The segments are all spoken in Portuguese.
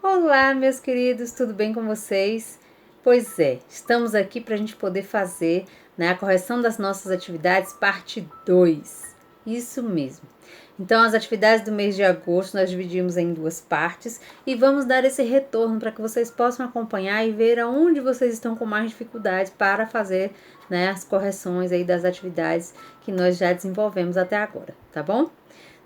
Olá, meus queridos, tudo bem com vocês? Pois é, estamos aqui para a gente poder fazer, a correção das nossas atividades, parte 2. Isso mesmo. Então, as atividades do mês de agosto nós dividimos em duas partes e vamos dar esse retorno para que vocês possam acompanhar e ver aonde vocês estão com mais dificuldades para fazer, as correções aí das atividades que nós já desenvolvemos até agora, tá bom?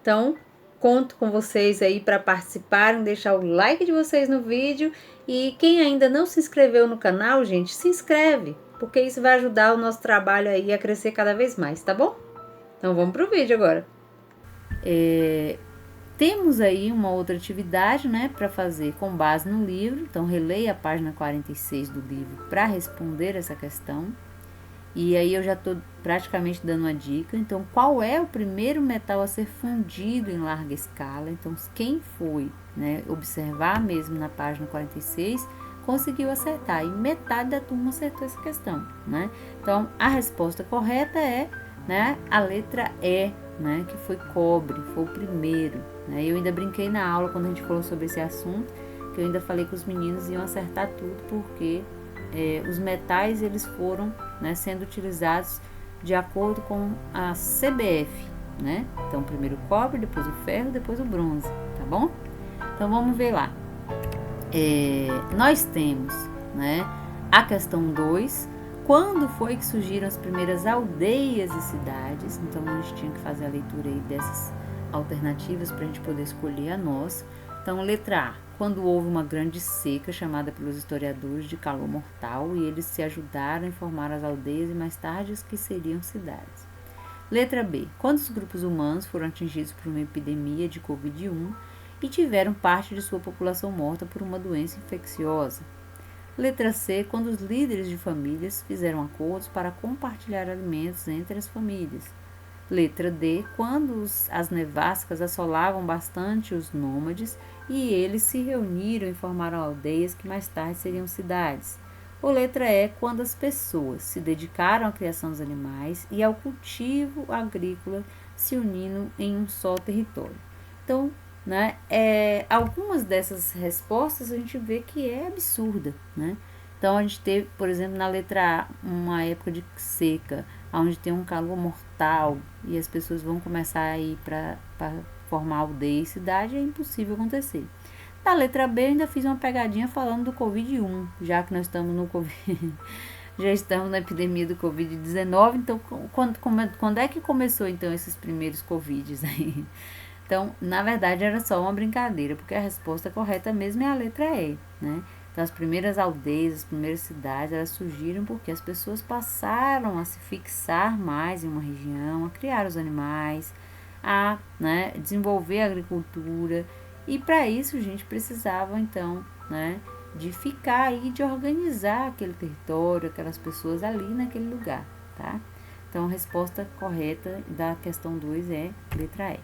Então, conto com vocês aí para participarem, deixar o like de vocês no vídeo e quem ainda não se inscreveu no canal, gente, se inscreve, porque isso vai ajudar o nosso trabalho aí a crescer cada vez mais, tá bom? Então vamos pro vídeo agora. Temos aí uma outra atividade, para fazer com base no livro, então releia a página 46 do livro para responder essa questão. E aí eu já estou praticamente dando uma dica. Então, qual é o primeiro metal a ser fundido em larga escala? Então, quem foi, observar mesmo na página 46, conseguiu acertar. E metade da turma acertou essa questão, Então, a resposta correta é, a letra E, que foi cobre, foi o primeiro. Eu ainda brinquei na aula quando a gente falou sobre esse assunto, que eu ainda falei que os meninos iam acertar tudo, porque os metais eles foram sendo utilizados de acordo com a CBF, Então, primeiro o cobre, depois o ferro, depois o bronze, tá bom? Então, vamos ver lá. Nós temos, a questão 2, quando foi que surgiram as primeiras aldeias e cidades? Então, a gente tinha que fazer a leitura aí dessas alternativas para a gente poder escolher a nossa. Então, letra A, quando houve uma grande seca chamada pelos historiadores de calor mortal e eles se ajudaram a formar as aldeias e mais tarde as que seriam cidades. Letra B, quando os grupos humanos foram atingidos por uma epidemia de Covid-1 e tiveram parte de sua população morta por uma doença infecciosa. Letra C, quando os líderes de famílias fizeram acordos para compartilhar alimentos entre as famílias. Letra D, quando as nevascas assolavam bastante os nômades e eles se reuniram e formaram aldeias que mais tarde seriam cidades. Ou letra E, quando as pessoas se dedicaram à criação dos animais e ao cultivo agrícola, se unindo em um só território. Então, algumas dessas respostas a gente vê que é absurda, Então, a gente teve, por exemplo, na letra A, uma época de seca, onde tem um calor mortal e as pessoas vão começar a ir para formar aldeia e cidade, é impossível acontecer. Na letra B, eu ainda fiz uma pegadinha falando do Covid-1, já que nós estamos no Covid, já estamos na epidemia do Covid-19, então quando é que começou então esses primeiros Covids aí? Então, na verdade, era só uma brincadeira, porque a resposta correta mesmo é a letra E, Então, as primeiras aldeias, as primeiras cidades, elas surgiram porque as pessoas passaram a se fixar mais em uma região, a criar os animais, a desenvolver a agricultura. E para isso, a gente precisava, então, de ficar aí, de organizar aquele território, aquelas pessoas ali naquele lugar, tá? Então, a resposta correta da questão 2 é letra E.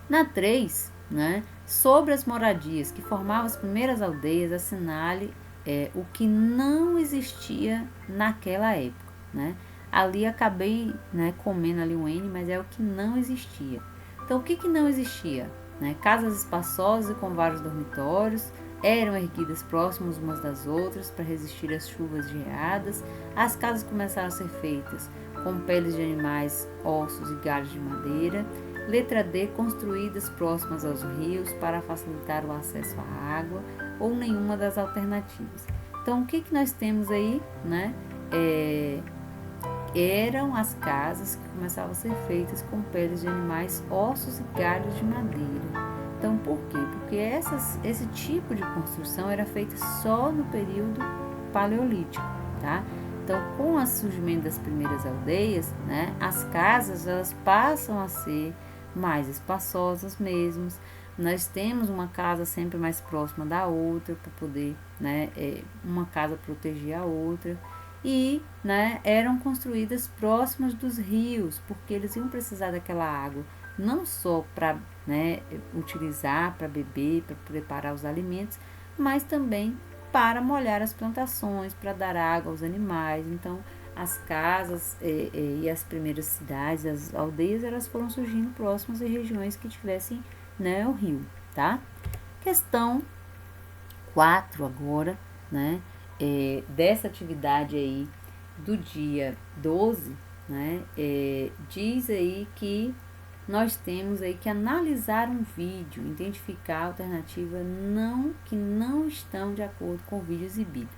Na 3, sobre as moradias que formavam as primeiras aldeias, assinale o que não existia naquela época, Ali acabei comendo ali um N, mas é o que não existia. Então, o que não existia? Casas espaçosas e com vários dormitórios, eram erguidas próximas umas das outras para resistir às chuvas geadas. As casas começaram a ser feitas com peles de animais, ossos e galhos de madeira. Letra D, construídas próximas aos rios para facilitar o acesso à água, ou nenhuma das alternativas. Então, o que nós temos aí, eram as casas que começavam a ser feitas com peles de animais, ossos e galhos de madeira. Então, por quê? Porque esse tipo de construção era feita só no período paleolítico, tá? Então, com o surgimento das primeiras aldeias, as casas elas passam a ser mais espaçosas mesmo. Nós temos uma casa sempre mais próxima da outra para poder, uma casa proteger a outra. E, eram construídas próximas dos rios, porque eles iam precisar daquela água, não só para utilizar, para beber, para preparar os alimentos, mas também para molhar as plantações, para dar água aos animais. Então, as casas e as primeiras cidades, as aldeias, elas foram surgindo próximas de regiões que tivessem o rio, tá? Questão 4 agora, né, dessa atividade aí do dia 12, né, diz aí que nós temos aí que analisar um vídeo, identificar a alternativa que não estão de acordo com o vídeo exibido.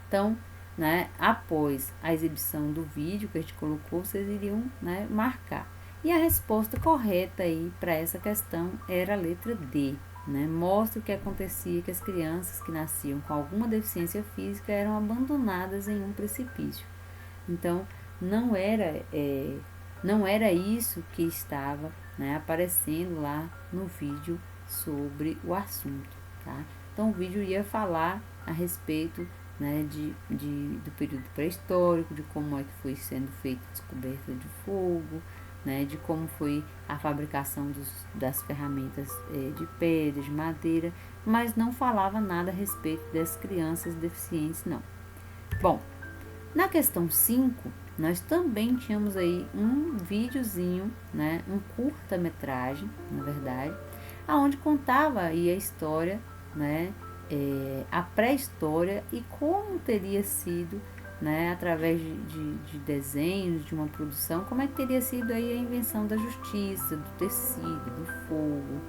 Então, né, após a exibição do vídeo que a gente colocou, vocês iriam, né, marcar. E a resposta correta aí para essa questão era a letra D, né? Mostra o que acontecia que as crianças que nasciam com alguma deficiência física eram abandonadas em um precipício. Então, não era isso que estava, né, aparecendo lá no vídeo sobre o assunto, tá? Então, o vídeo ia falar a respeito, né, do período pré-histórico, de como é que foi sendo feita a descoberta de fogo, né, de como foi a fabricação das ferramentas de pedra, de madeira, mas não falava nada a respeito das crianças deficientes, não. Bom, na questão 5, nós também tínhamos aí um videozinho, né, um curta-metragem, na verdade, aonde contava aí a história, né, a pré-história e como teria sido, né, através de desenhos, de uma produção, como é que teria sido aí a invenção da justiça, do tecido, do fogo,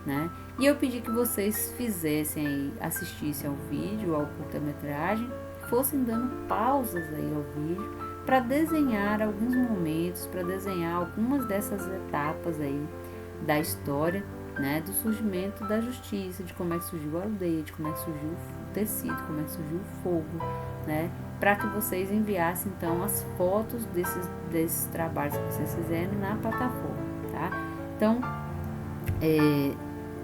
né? E eu pedi que vocês fizessem aí, assistissem ao vídeo, ao curta-metragem, fossem dando pausas aí ao vídeo para desenhar alguns momentos, para desenhar algumas dessas etapas aí da história, né, do surgimento da justiça, de como é que surgiu a aldeia, de como é que surgiu o tecido, como é que surgiu o fogo, né, para que vocês enviassem então as fotos desses trabalhos que vocês fizeram na plataforma, tá? Então,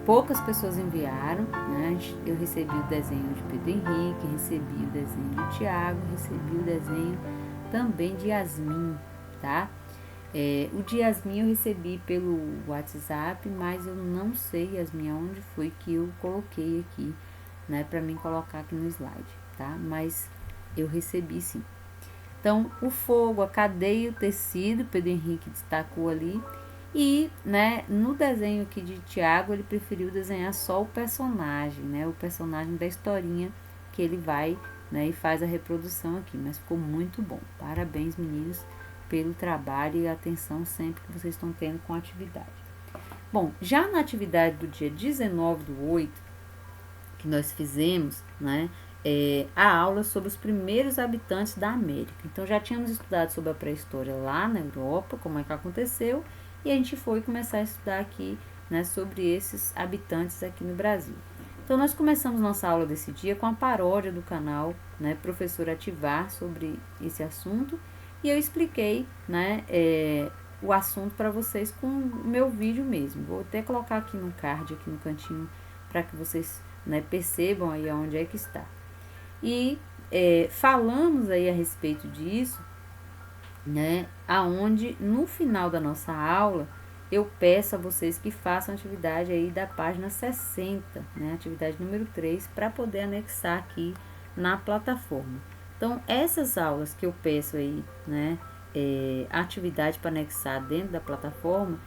poucas pessoas enviaram, né? Eu recebi o desenho de Pedro Henrique, recebi o desenho de Tiago, recebi o desenho também de Yasmin, tá? O de Yasmin eu recebi pelo WhatsApp, mas eu não sei, Yasmin, onde foi que eu coloquei aqui, né, para mim colocar aqui no slide, tá? Mas eu recebi sim. Então, o fogo, a cadeia e o tecido, Pedro Henrique destacou ali. E, né, no desenho aqui de Tiago, ele preferiu desenhar só o personagem, né? O personagem da historinha que ele vai, né, e faz a reprodução aqui. Mas ficou muito bom. Parabéns, meninos, pelo trabalho e atenção sempre que vocês estão tendo com a atividade. Bom, já na atividade do dia 19/8, que nós fizemos, né, a aula sobre os primeiros habitantes da América. Então, já tínhamos estudado sobre a pré-história lá na Europa, como é que aconteceu, e a gente foi começar a estudar aqui, né, sobre esses habitantes aqui no Brasil. Então, nós começamos nossa aula desse dia com a paródia do canal, né, Professor Ativar, sobre esse assunto, e eu expliquei, né, o assunto para vocês com o meu vídeo mesmo. Vou até colocar aqui no card, aqui no cantinho, para que vocês, né, percebam aí onde é que está. E falamos aí a respeito disso, né, aonde no final da nossa aula eu peço a vocês que façam a atividade aí da página 60, né, atividade número 3, para poder anexar aqui na plataforma. Então, essas aulas que eu peço aí, né, atividade para anexar dentro da plataforma,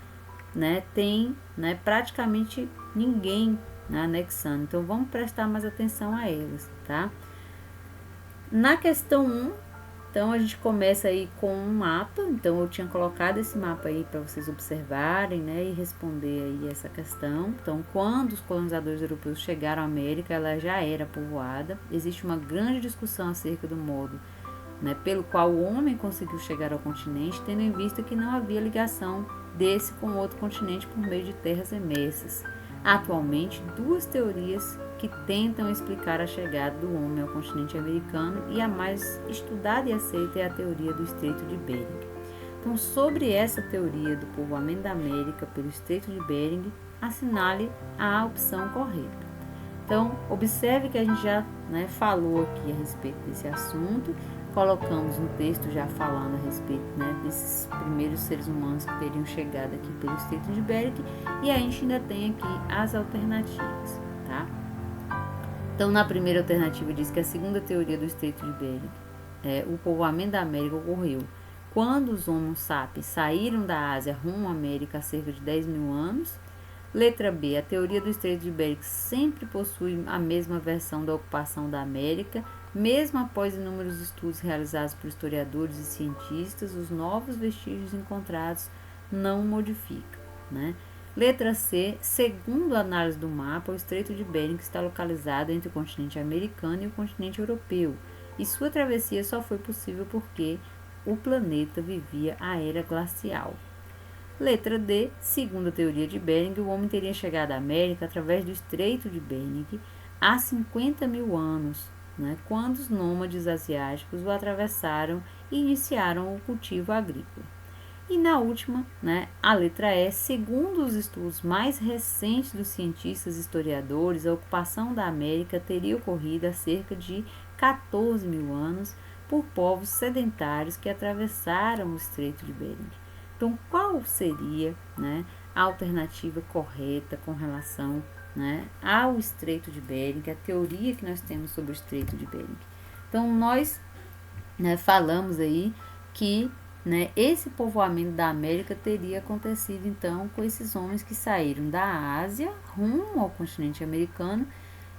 né, tem, né, praticamente ninguém, né, anexando. Então, vamos prestar mais atenção a elas, tá? Na questão 1, então a gente começa aí com um mapa. Então eu tinha colocado esse mapa aí para vocês observarem, né, e responder aí essa questão. Então, quando os colonizadores europeus chegaram à América, ela já era povoada. Existe uma grande discussão acerca do modo, né, pelo qual o homem conseguiu chegar ao continente, tendo em vista que não havia ligação desse com outro continente por meio de terras emersas. Atualmente, duas teorias que tentam explicar a chegada do homem ao continente americano, e a mais estudada e aceita é a teoria do Estreito de Bering. Então, sobre essa teoria do povoamento da América pelo Estreito de Bering, assinale a opção correta. Então, observe que a gente já, né, falou aqui a respeito desse assunto, colocamos um texto já falando a respeito, né, desses primeiros seres humanos que teriam chegado aqui pelo Estreito de Bering, e a gente ainda tem aqui as alternativas, tá? Então, na primeira alternativa diz que a segunda teoria do Estreito de Bering, o povoamento da América ocorreu quando os Homo sapiens saíram da Ásia rumo à América há cerca de 10 mil anos. Letra B. A teoria do Estreito de Bering sempre possui a mesma versão da ocupação da América, mesmo após inúmeros estudos realizados por historiadores e cientistas, os novos vestígios encontrados não modificam, né? Letra C. Segundo a análise do mapa, o Estreito de Bering está localizado entre o continente americano e o continente europeu, e sua travessia só foi possível porque o planeta vivia a era glacial. Letra D. Segundo a teoria de Bering, o homem teria chegado à América através do Estreito de Bering há 50 mil anos, né, quando os nômades asiáticos o atravessaram e iniciaram o cultivo agrícola. E na última, né, a letra E. Segundo os estudos mais recentes dos cientistas e historiadores, a ocupação da América teria ocorrido há cerca de 14 mil anos por povos sedentários que atravessaram o Estreito de Bering. Então, qual seria, né, a alternativa correta com relação, né, ao Estreito de Bering, a teoria que nós temos sobre o Estreito de Bering? Então, nós, né, falamos aí que, né, esse povoamento da América teria acontecido, então, com esses homens que saíram da Ásia rumo ao continente americano,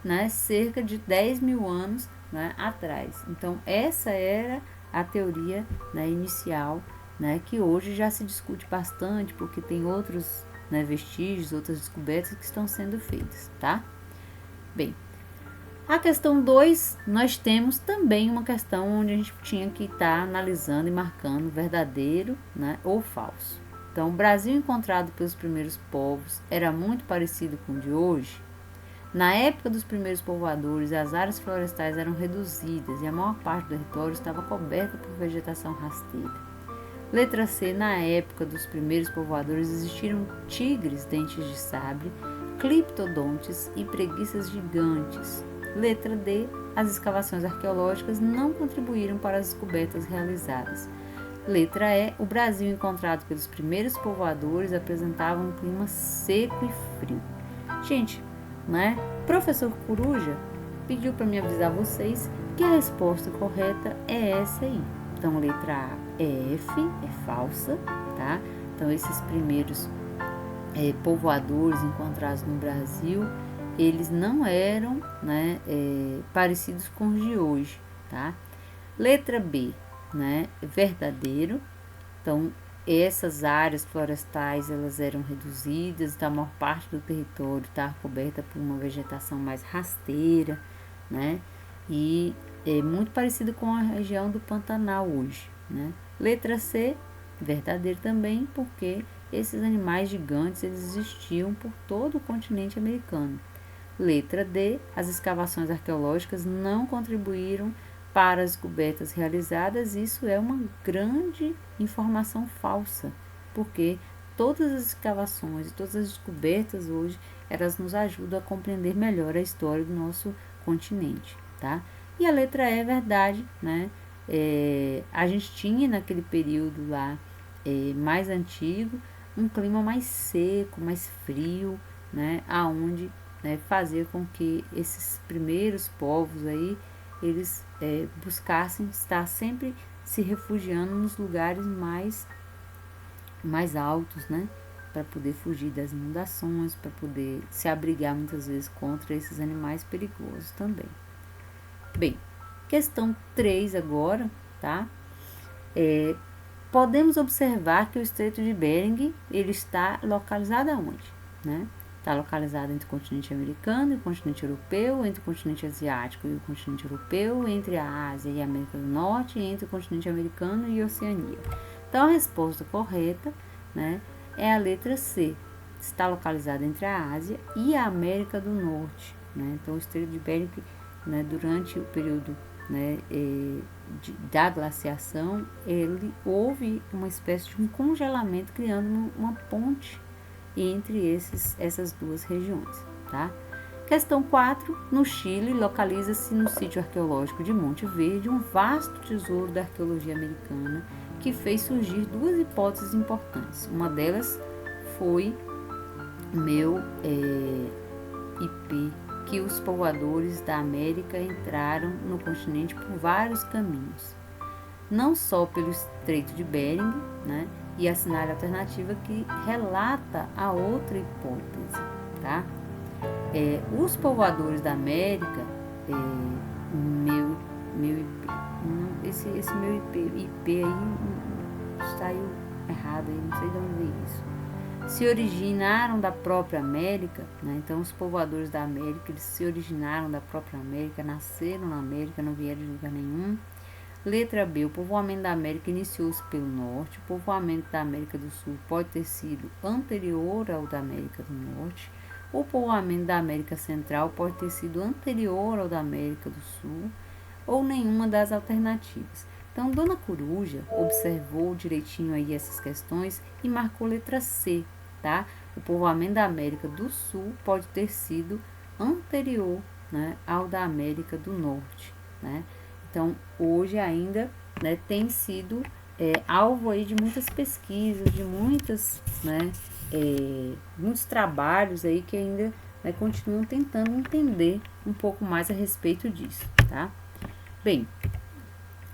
né, cerca de 10 mil anos, né, atrás. Então, essa era a teoria, né, inicial, né, que hoje já se discute bastante, porque tem outros, né, vestígios, outras descobertas que estão sendo feitas, tá? Bem, a questão 2, nós temos também uma questão onde a gente tinha que estar analisando e marcando verdadeiro, né, ou falso. Então, o Brasil encontrado pelos primeiros povos era muito parecido com o de hoje? Na época dos primeiros povoadores, as áreas florestais eram reduzidas e a maior parte do território estava coberta por vegetação rasteira. Letra C. Na época dos primeiros povoadores existiram tigres dentes de sabre, cliptodontes e preguiças gigantes. Letra D. As escavações arqueológicas não contribuíram para as descobertas realizadas. Letra E. O Brasil encontrado pelos primeiros povoadores apresentava um clima seco e frio. Gente, né? Professor Coruja pediu para me avisar vocês que a resposta correta é essa aí. Então, letra A é F, é falsa, tá? Então, esses primeiros povoadores encontrados no Brasil, eles não eram, né, parecidos com os de hoje, tá? Letra B, né, verdadeiro. Então, essas áreas florestais, elas eram reduzidas, então a maior parte do território estava coberta por uma vegetação mais rasteira, né? E é muito parecido com a região do Pantanal hoje, né? Letra C, verdadeiro também, porque esses animais gigantes, eles existiam por todo o continente americano. Letra D, as escavações arqueológicas não contribuíram para as descobertas realizadas. Isso é uma grande informação falsa, porque todas as escavações e todas as descobertas hoje, elas nos ajudam a compreender melhor a história do nosso continente, tá? E a letra E é verdade, né? A gente tinha naquele período lá mais antigo um clima mais seco, mais frio, né? Aonde, né, fazia com que esses primeiros povos aí eles buscassem estar sempre se refugiando nos lugares mais altos, né? Para poder fugir das inundações, para poder se abrigar muitas vezes contra esses animais perigosos também. Bem, questão 3 agora, tá? Podemos observar que o Estreito de Bering, ele está localizado aonde, né? Está localizado entre o continente americano e o continente europeu, entre o continente asiático e o continente europeu, entre a Ásia e a América do Norte, e entre o continente americano e a Oceania. Então, a resposta correta, né, é a letra C. Está localizado entre a Ásia e a América do Norte, né? Então, o Estreito de Bering, né, durante o período, né, da glaciação, houve uma espécie de um congelamento, criando uma ponte entre essas duas regiões, tá? Questão 4. No Chile, localiza-se no sítio arqueológico de Monte Verde um vasto tesouro da arqueologia americana que fez surgir duas hipóteses importantes. Uma delas foi meu IP, que os povoadores da América entraram no continente por vários caminhos, não só pelo Estreito de Bering, né, e assinale a alternativa que relata a outra hipótese, tá? Os povoadores da América, esse meu IP aí saiu errado, aí, não sei de onde veio isso. Se originaram da própria América, né? Então os povoadores da América, eles se originaram da própria América, nasceram na América, não vieram de lugar nenhum. Letra B, o povoamento da América iniciou-se pelo norte. O povoamento da América do Sul pode ter sido anterior ao da América do Norte. O povoamento da América Central pode ter sido anterior ao da América do Sul, ou nenhuma das alternativas. Então, Dona Coruja observou direitinho aí essas questões e marcou letra C, tá? O povoamento da América do Sul pode ter sido anterior, né, ao da América do Norte, né? Então, hoje ainda, né, tem sido alvo aí de muitas pesquisas, de muitos trabalhos aí que ainda, né, continuam tentando entender um pouco mais a respeito disso, tá? Bem,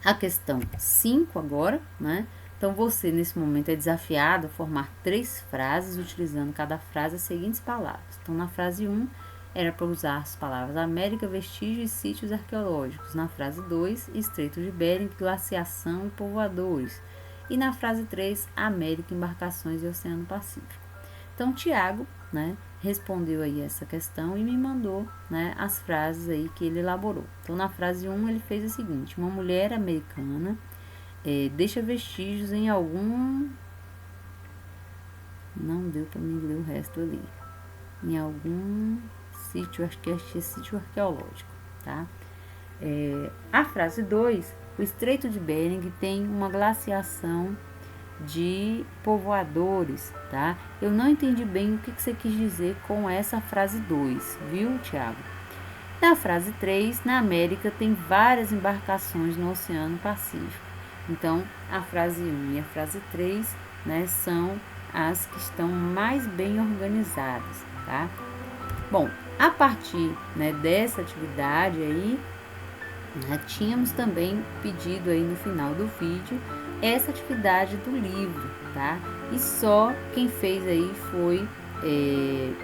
a questão 5 agora, né? Então, você, nesse momento, é desafiado a formar 3 frases, utilizando cada frase as seguintes palavras. Então, na frase 1, era para usar as palavras América, vestígios e sítios arqueológicos. Na frase 2, Estreito de Bering, glaciação e povoadores. E na frase 3, América, embarcações e Oceano Pacífico. Então, Tiago, né, respondeu aí essa questão e me mandou, né, as frases aí que ele elaborou. Então, na frase 1, ele fez o seguinte: uma mulher americana deixa vestígios em algum... Não deu para mim ler o resto ali. Em algum sítio, acho que é sítio arqueológico, tá? A frase 2, o Estreito de Bering tem uma glaciação de povoadores, tá? Eu não entendi bem o que você quis dizer com essa frase 2, viu, Tiago? Na frase 3, na América tem várias embarcações no Oceano Pacífico. Então, a frase 1 e a frase 3, né, são as que estão mais bem organizadas, tá? Bom, a partir, né, dessa atividade aí, né, tínhamos também pedido aí no final do vídeo essa atividade do livro, tá? E só quem fez aí foi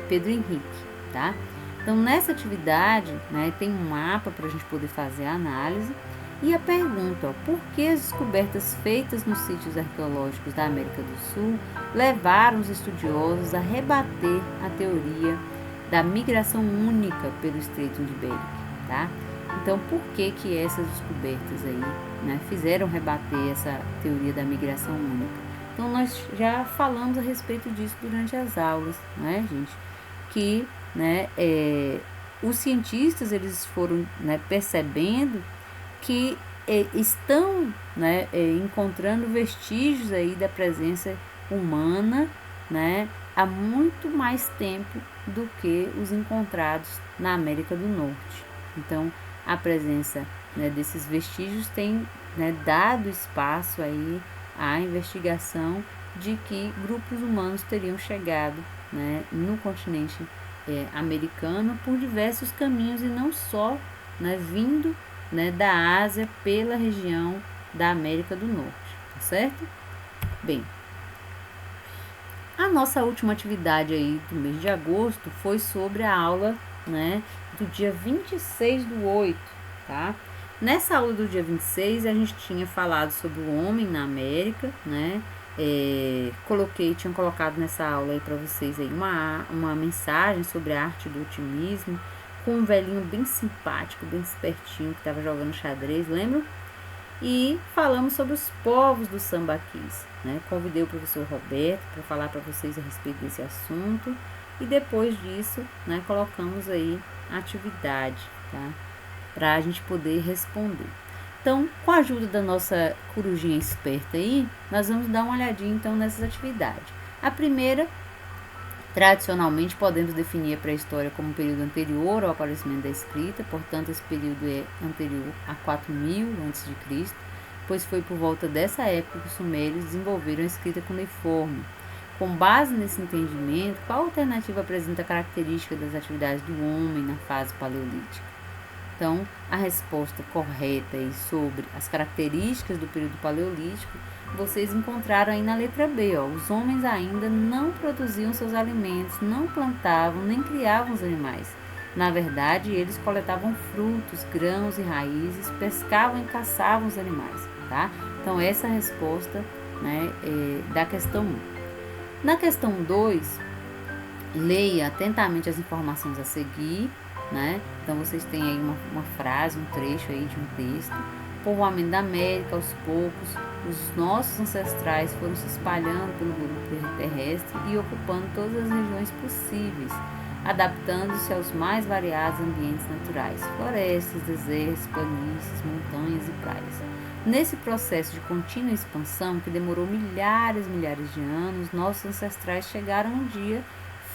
Pedro Henrique, tá? Então, nessa atividade, né, tem um mapa para a gente poder fazer a análise e a pergunta, ó, por que as descobertas feitas nos sítios arqueológicos da América do Sul levaram os estudiosos a rebater a teoria da migração única pelo Estreito de Bering, tá? Então, por que essas descobertas aí, né, fizeram rebater essa teoria da migração única? Então, nós já falamos a respeito disso durante as aulas, né, gente? Que, né, os cientistas, eles foram, né, percebendo que estão, né, encontrando vestígios aí da presença humana, né, há muito mais tempo do que os encontrados na América do Norte. Então, a presença, né, desses vestígios tem, né, dado espaço aí à investigação de que grupos humanos teriam chegado, né, no continente americano por diversos caminhos e não só, né, vindo, né, da Ásia pela região da América do Norte, tá certo? Bem, a nossa última atividade aí do mês de agosto foi sobre a aula, né, do dia 26/8, tá? Nessa aula do dia 26, a gente tinha falado sobre o homem na América, né? Tinha colocado nessa aula aí para vocês aí uma mensagem sobre a arte do otimismo, com um velhinho bem simpático, bem espertinho, que estava jogando xadrez, lembram? E falamos sobre os povos do sambaquis, né? Convidei o professor Roberto para falar para vocês a respeito desse assunto. E depois disso, né, colocamos aí a atividade, tá? Para a gente poder responder. Então, com a ajuda da nossa corujinha esperta aí, nós vamos dar uma olhadinha então nessas atividades. A primeira, tradicionalmente, podemos definir a pré-história como um período anterior ao aparecimento da escrita, portanto, esse período é anterior a 4000 a.C., pois foi por volta dessa época que os sumérios desenvolveram a escrita cuneiforme. Com base nesse entendimento, qual alternativa apresenta a característica das atividades do homem na fase paleolítica? Então, a resposta correta aí sobre as características do período paleolítico, vocês encontraram aí na letra B, ó. Os homens ainda não produziam seus alimentos, não plantavam, nem criavam os animais. Na verdade, eles coletavam frutos, grãos e raízes, pescavam e caçavam os animais, tá? Então, essa é a resposta, né, da questão 1. Na questão 2, leia atentamente as informações a seguir, né? Então, vocês têm aí uma frase, um trecho aí de um texto. Povoamento da América, aos poucos, os nossos ancestrais foram se espalhando pelo globo terrestre e ocupando todas as regiões possíveis, adaptando-se aos mais variados ambientes naturais, florestas, desertos, planícies, montanhas e praias. Nesse processo de contínua expansão, que demorou milhares de anos, nossos ancestrais chegaram um dia,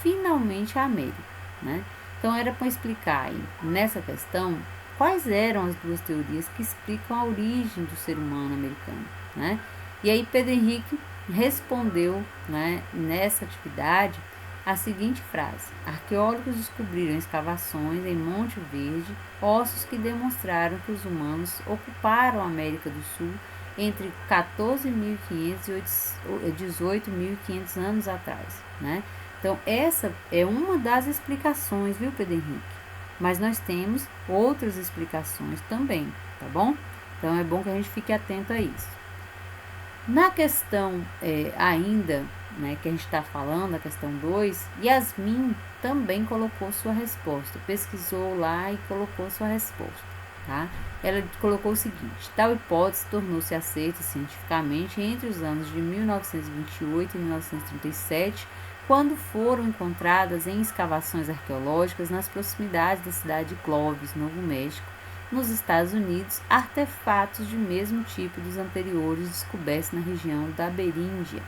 finalmente, à América, né? Então, era para explicar aí, nessa questão, quais eram as duas teorias que explicam a origem do ser humano americano, né? E aí Pedro Henrique respondeu, né, nessa atividade a seguinte frase: arqueólogos descobriram em escavações em Monte Verde ossos que demonstraram que os humanos ocuparam a América do Sul entre 14.500 e 18.500 anos atrás, né? Então, essa é uma das explicações, viu, Pedro Henrique? Mas nós temos outras explicações também, tá bom? Então, é bom que a gente fique atento a isso. Na questão ainda, né, que a gente está falando, a questão 2, Yasmin também colocou sua resposta, pesquisou lá e colocou sua resposta, tá? Ela colocou o seguinte: tal hipótese tornou-se aceita cientificamente entre os anos de 1928 e 1937, quando foram encontradas em escavações arqueológicas nas proximidades da cidade de Clovis, Novo México, nos Estados Unidos, artefatos de mesmo tipo dos anteriores descobertos na região da Beríndia.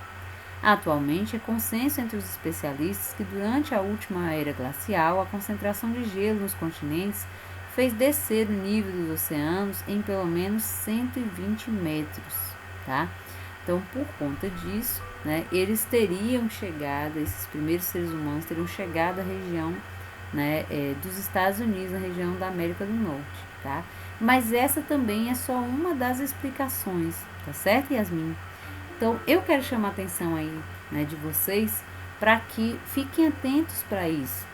Atualmente, é consenso entre os especialistas que durante a última era glacial, a concentração de gelo nos continentes fez descer o nível dos oceanos em pelo menos 120 metros, tá? Então, por conta disso, né, eles teriam chegado, esses primeiros seres humanos teriam chegado à região, né, dos Estados Unidos, na região da América do Norte, tá? Mas essa também é só uma das explicações, tá certo, Yasmin? Então, eu quero chamar a atenção aí, né, de vocês para que fiquem atentos para isso.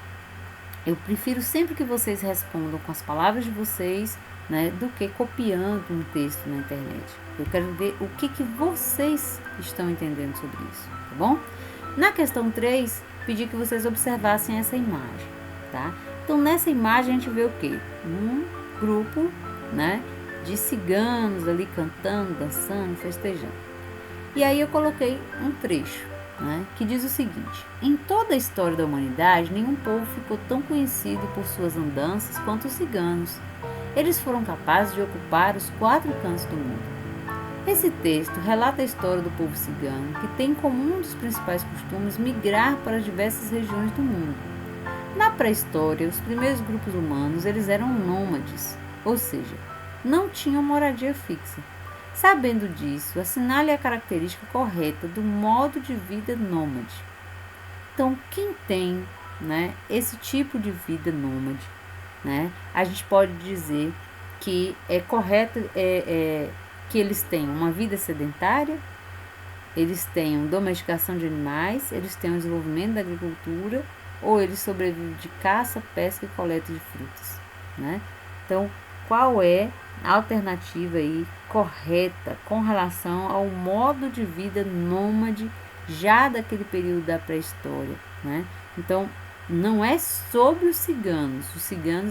Eu prefiro sempre que vocês respondam com as palavras de vocês, né, do que copiando um texto na internet. Eu quero ver o que vocês estão entendendo sobre isso, tá bom? Na questão 3, pedi que vocês observassem essa imagem, tá? Então, nessa imagem a gente vê o quê? Um grupo, né, de ciganos ali cantando, dançando, festejando. E aí eu coloquei um trecho, né, que diz o seguinte: em toda a história da humanidade, nenhum povo ficou tão conhecido por suas andanças quanto os ciganos. Eles foram capazes de ocupar os 4 cantos do mundo. Esse texto relata a história do povo cigano, que tem como um dos principais costumes migrar para diversas regiões do mundo. Na pré-história, os primeiros grupos humanos eles eram nômades, ou seja, não tinham moradia fixa. Sabendo disso, assinale a característica correta do modo de vida nômade. Então, quem tem, né, esse tipo de vida nômade, né, a gente pode dizer que é correto que eles tenham uma vida sedentária, eles tenham domesticação de animais, eles tenham desenvolvimento da agricultura, ou eles sobrevivem de caça, pesca e coleta de frutas, né? Então, qual é a alternativa aí correta com relação ao modo de vida nômade já daquele período da pré-história, né? Então, não é sobre os ciganos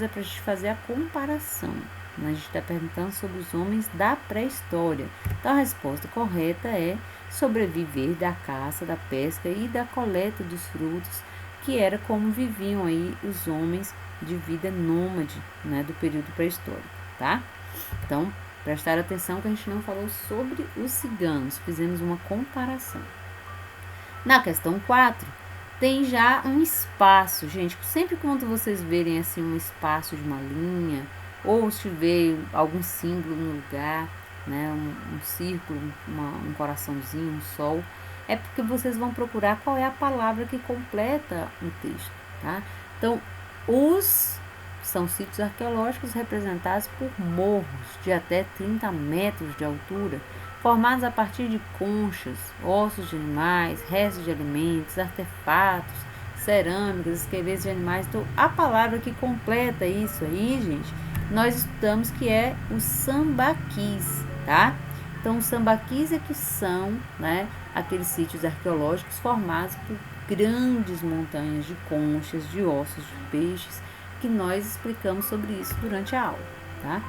é para a gente fazer a comparação. A gente está perguntando sobre os homens da pré-história. Então, a resposta correta é sobreviver da caça, da pesca e da coleta dos frutos, que era como viviam aí os homens de vida nômade, né, do período pré-histórico, tá? Então, prestar atenção que a gente não falou sobre os ciganos, fizemos uma comparação. Na questão 4, tem já um espaço, gente. Sempre quando vocês verem assim um espaço de uma linha, ou se tiver algum símbolo no lugar, né, um círculo, um coraçãozinho, um sol, é porque vocês vão procurar qual é a palavra que completa o texto, tá? Então, os são sítios arqueológicos representados por morros de até 30 metros de altura, formados a partir de conchas, ossos de animais, restos de alimentos, artefatos, cerâmicas, esqueletos de animais. Então, a palavra que completa isso aí, gente, nós estudamos que é o sambaquis, tá? Então, os sambaquis é que são, né, aqueles sítios arqueológicos formados por grandes montanhas de conchas, de ossos de peixes, que nós explicamos sobre isso durante a aula, tá?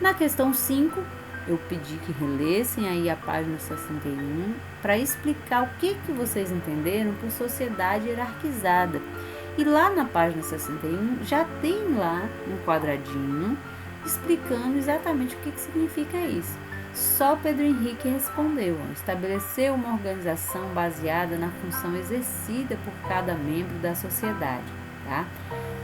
Na questão 5, eu pedi que relessem aí a página 61 para explicar o que vocês entenderam por sociedade hierarquizada. E lá na página 61 já tem lá um quadradinho explicando exatamente o que significa isso. Só Pedro Henrique respondeu: estabeleceu uma organização baseada na função exercida por cada membro da sociedade, tá?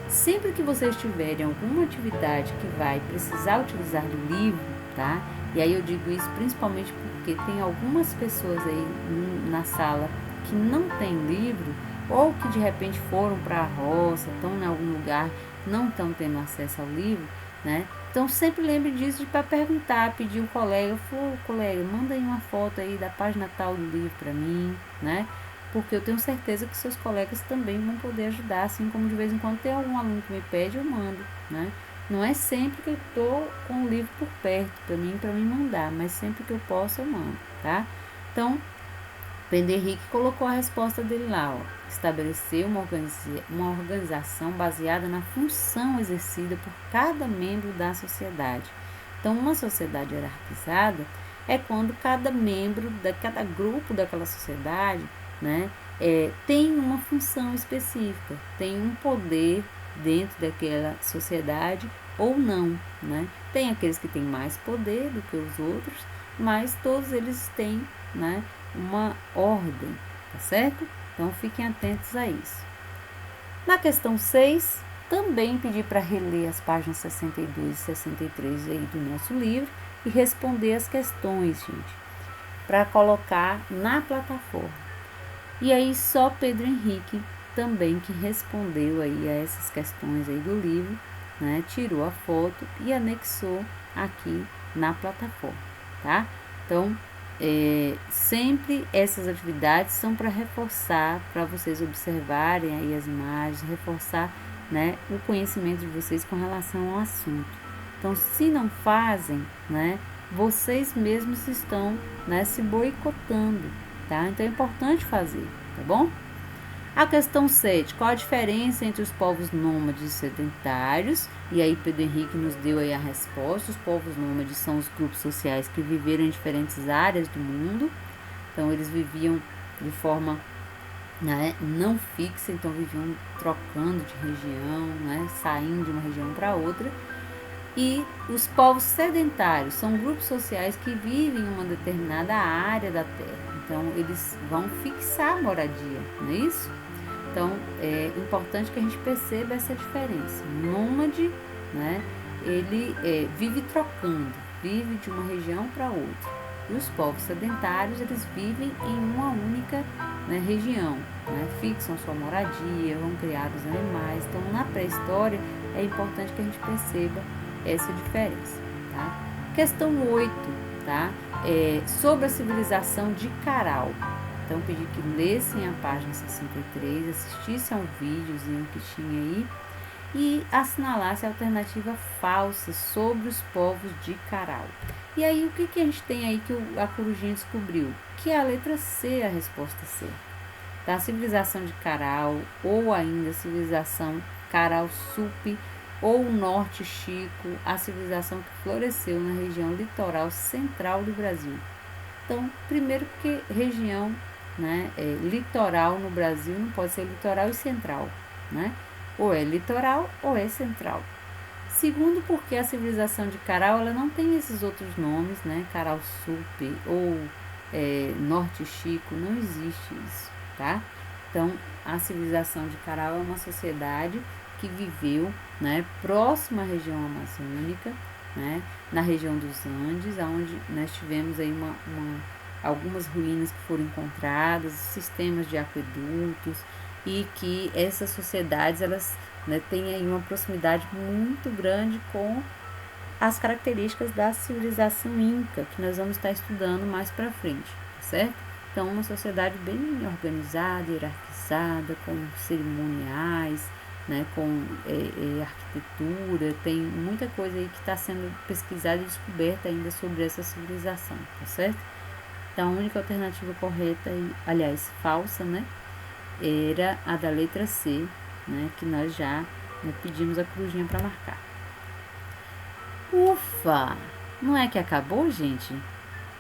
Sempre que vocês tiverem alguma atividade que vai precisar utilizar do livro, tá? E aí eu digo isso principalmente porque tem algumas pessoas aí na sala que não tem livro, ou que de repente foram para a roça, estão em algum lugar, não estão tendo acesso ao livro, né? Então sempre lembre disso para perguntar, pedir um colega, colega, manda aí uma foto aí da página tal do livro para mim, né? Porque eu tenho certeza que seus colegas também vão poder ajudar, assim como de vez em quando tem algum aluno que me pede, eu mando, né? Não é sempre que eu estou com o livro por perto para mim mandar, mas sempre que eu posso eu mando, tá? Então, Pedro Henrique colocou a resposta dele lá, ó. Estabeleceu uma organização baseada na função exercida por cada membro da sociedade. Então, uma sociedade hierarquizada é quando cada membro, cada grupo daquela sociedade, né, tem uma função específica, tem um poder dentro daquela sociedade ou não, né? Tem aqueles que têm mais poder do que os outros, mas todos eles têm, né, uma ordem, tá certo? Então fiquem atentos a isso. Na questão 6, também pedi para reler as páginas 62 e 63 aí do nosso livro e responder as questões, gente, para colocar na plataforma. E aí só Pedro Henrique também que respondeu aí a essas questões aí do livro, né? Tirou a foto e anexou aqui na plataforma, tá? Então, sempre essas atividades são para reforçar, para vocês observarem aí as imagens, reforçar, né, o conhecimento de vocês com relação ao assunto. Então, se não fazem, né, vocês mesmos estão, né, se boicotando, tá? Então é importante fazer, tá bom? A questão 7, qual a diferença entre os povos nômades e sedentários? E aí Pedro Henrique nos deu aí a resposta. Os povos nômades são os grupos sociais que viveram em diferentes áreas do mundo. Então eles viviam de forma, né, não fixa, então viviam trocando de região, né, saindo de uma região para outra. E os povos sedentários são grupos sociais que vivem em uma determinada área da terra. Então eles vão fixar a moradia, não é isso? Então, é importante que a gente perceba essa diferença. O nômade, né, ele vive trocando, vive de uma região para outra. E os povos sedentários, eles vivem em uma única, né, região, né, fixam sua moradia, vão criar os animais. Então, na pré-história, é importante que a gente perceba essa diferença, tá? Questão 8, tá? Sobre a civilização de Caral. Então, pedi que lessem a página 63, assistissem ao videozinho que tinha aí e assinalassem a alternativa falsa sobre os povos de Caral. E aí, o que a gente tem aí que a Corujinha descobriu? Que é a letra C, a resposta certa. Tá? A civilização de Caral, ou ainda a civilização Caral-Sup, ou Norte Chico, a civilização que floresceu na região litoral central do Brasil. Então, primeiro porque região, né, litoral no Brasil não pode ser litoral e central, né? Ou é litoral ou é central. Segundo, porque a civilização de Caral, ela não tem esses outros nomes, né? Caral-Sup ou Norte Chico, não existe isso, tá? Então, a civilização de Caral é uma sociedade que viveu, né, próxima à região amazônica, né, na região dos Andes, onde nós tivemos aí algumas ruínas que foram encontradas, sistemas de aquedutos, e que essas sociedades, elas, né, têm aí uma proximidade muito grande com as características da civilização Inca, que nós vamos estar estudando mais para frente, tá certo? Então, uma sociedade bem organizada, hierarquizada, com cerimoniais, né, com arquitetura, tem muita coisa aí que está sendo pesquisada e descoberta ainda sobre essa civilização, tá certo? Então, a única alternativa correta, aliás, falsa, né, era a da letra C, né, que nós já, né, pedimos a crujinha para marcar. Ufa! Não é que acabou, gente?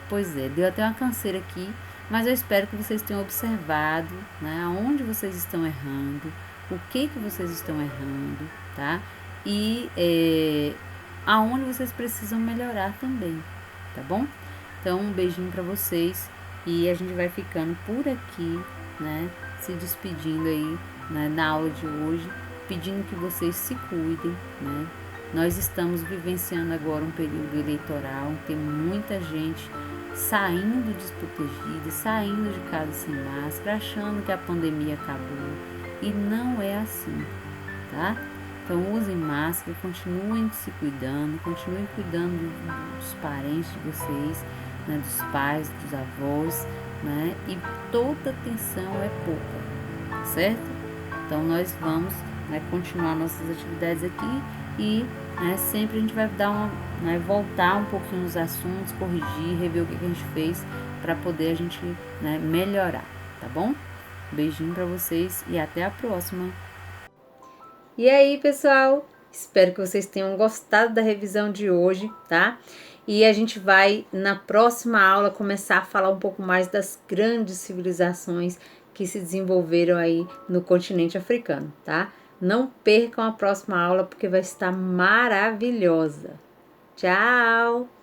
Pois é, deu até uma canseira aqui, mas eu espero que vocês tenham observado, né, aonde vocês estão errando, o que vocês estão errando, tá? E aonde vocês precisam melhorar também, tá bom? Então, um beijinho para vocês e a gente vai ficando por aqui, né, se despedindo aí, né, na aula de hoje, pedindo que vocês se cuidem, né? Nós estamos vivenciando agora um período eleitoral, tem muita gente saindo desprotegida, saindo de casa sem máscara, achando que a pandemia acabou. E não é assim, tá? Então usem máscara, continuem se cuidando, continuem cuidando dos parentes de vocês, né, dos pais, dos avós, né? E toda atenção é pouca, certo? Então nós vamos, né, continuar nossas atividades aqui e, né, sempre a gente vai dar uma, né, voltar um pouquinho nos assuntos, corrigir, rever o que a gente fez para poder a gente, né, melhorar, tá bom? Beijinho para vocês e até a próxima. E aí, pessoal? Espero que vocês tenham gostado da revisão de hoje, tá? E a gente vai, na próxima aula, começar a falar um pouco mais das grandes civilizações que se desenvolveram aí no continente africano, tá? Não percam a próxima aula porque vai estar maravilhosa. Tchau!